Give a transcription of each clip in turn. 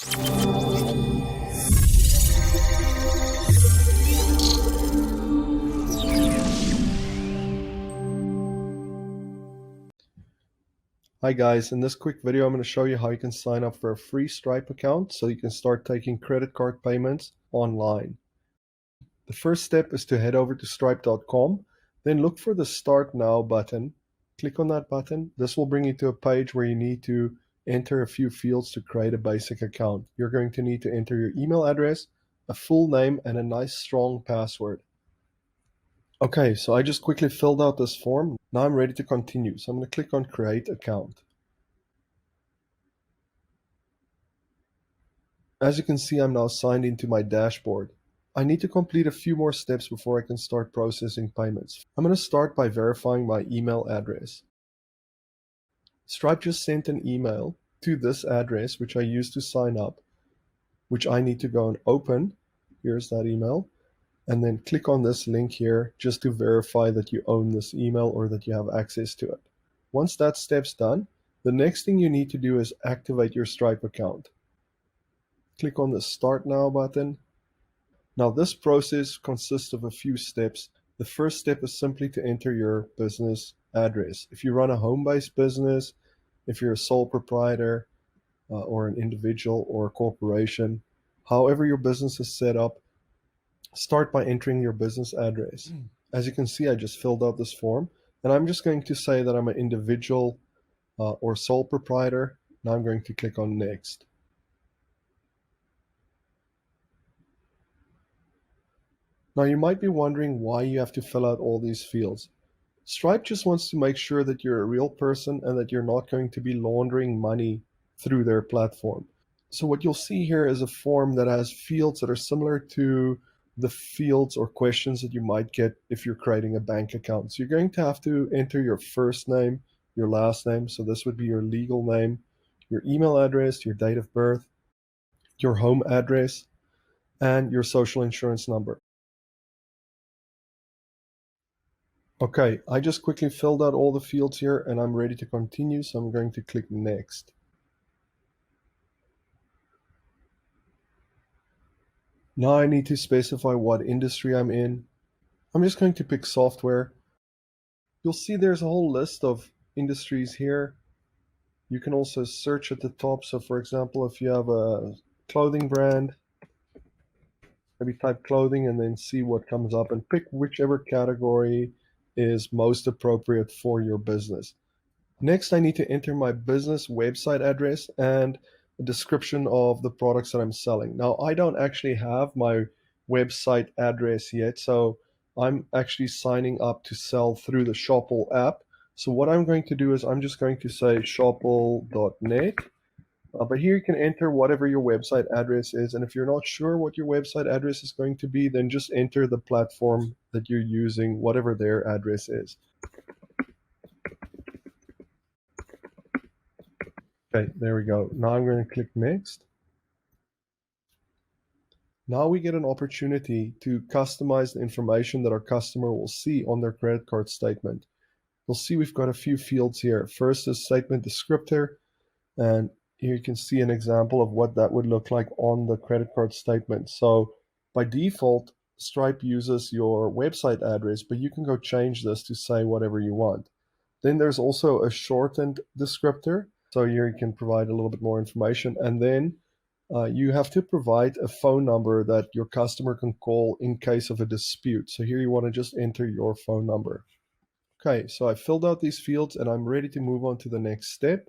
Hi guys, in this quick video I'm going to show you how you can sign up for a free Stripe account so you can start taking credit card payments online. The first step is to head over to stripe.com, then look for the Start Now button. Click on that button. This will bring you to a page where you need to enter a few fields to create a basic account. You're going to need to enter your email address, a full name, and a nice strong password. Okay, so I just quickly filled out this form. Now I'm ready to continue. So I'm going to click on Create Account. As you can see, I'm now signed into my dashboard. I need to complete a few more steps before I can start processing payments. I'm going to start by verifying my email address. Stripe just sent an email to this address, which I used to sign up, which I need to go and open. Here's that email. And then click on this link here just to verify that you own this email or that you have access to it. Once that step's done, the next thing you need to do is activate your Stripe account. Click on the Start Now button. Now this process consists of a few steps. The first step is simply to enter your business address. If you run a home-based business, if you're a sole proprietor or an individual or a corporation, however your business is set up, start by entering your business address. As you can see, I just filled out this form, and I'm just going to say that I'm an individual or sole proprietor. Now I'm going to click on Next. Now you might be wondering why you have to fill out all these fields. Stripe just wants to make sure that you're a real person and that you're not going to be laundering money through their platform. So what you'll see here is a form that has fields that are similar to the fields or questions that you might get if you're creating a bank account. So you're going to have to enter your first name, your last name, so this would be your legal name, your email address, your date of birth, your home address, and your social insurance number. Okay, I just quickly filled out all the fields here and I'm ready to continue, so I'm going to click Next. Now I need to specify what industry I'm in. I'm just going to pick software. You'll see there's a whole list of industries here. You can also search at the top. So for example, if you have a clothing brand, maybe type clothing and then see what comes up and pick whichever category is most appropriate for your business. Next, I need to enter my business website address and a description of the products that I'm selling. Now, I don't actually have my website address yet, so I'm actually signing up to sell through the Shopple app. So what I'm going to do is I'm just going to say shopple.net. But here you can enter whatever your website address is. And if you're not sure what your website address is going to be, then just enter the platform that you're using, whatever their address is. Okay, there we go. Now I'm going to click Next. Now we get an opportunity to customize the information that our customer will see on their credit card statement. You'll see we've got a few fields here. First is statement descriptor, and here you can see an example of what that would look like on the credit card statement. So by default, Stripe uses your website address, but you can go change this to say whatever you want. Then there's also a shortened descriptor. So here you can provide a little bit more information. And then you have to provide a phone number that your customer can call in case of a dispute. So here you want to just enter your phone number. Okay, so I filled out these fields and I'm ready to move on to the next step.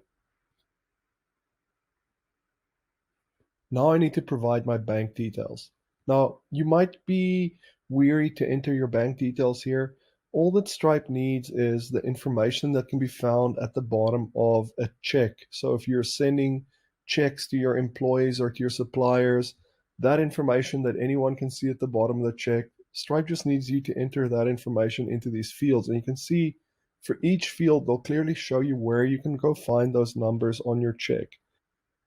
Now I need to provide my bank details. Now you might be weary to enter your bank details here. All that Stripe needs is the information that can be found at the bottom of a check. So if you're sending checks to your employees or to your suppliers, that information that anyone can see at the bottom of the check, Stripe just needs you to enter that information into these fields. And you can see for each field, they'll clearly show you where you can go find those numbers on your check.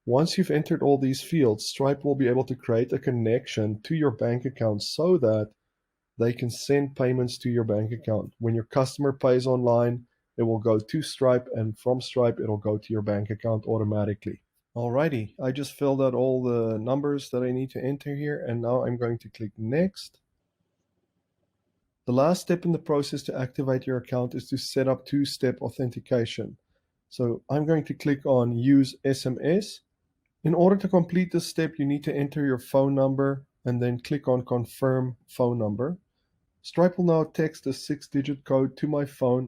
Once you've entered all these fields, Stripe will be able to create a connection to your bank account so that they can send payments to your bank account. When your customer pays online, it will go to Stripe, and from Stripe, it'll go to your bank account automatically. Alrighty, I just filled out all the numbers that I need to enter here, and now I'm going to click Next. The last step in the process to activate your account is to set up two-step authentication. So I'm going to click on Use SMS. In order to complete this step, you need to enter your phone number and then click on Confirm Phone Number. Stripe will now text a 6-digit code to my phone.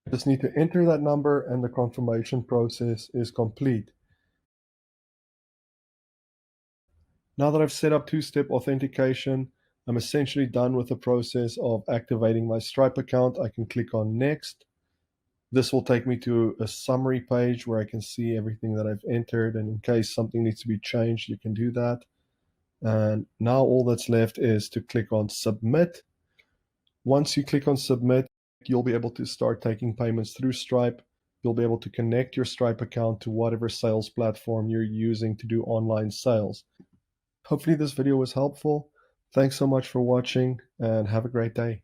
I just need to enter that number and the confirmation process is complete. Now that I've set up two-step authentication, I'm essentially done with the process of activating my Stripe account. I can click on Next. This will take me to a summary page where I can see everything that I've entered, and in case something needs to be changed, you can do that. And now all that's left is to click on Submit. Once you click on Submit, you'll be able to start taking payments through Stripe. You'll be able to connect your Stripe account to whatever sales platform you're using to do online sales. Hopefully this video was helpful. Thanks so much for watching and have a great day.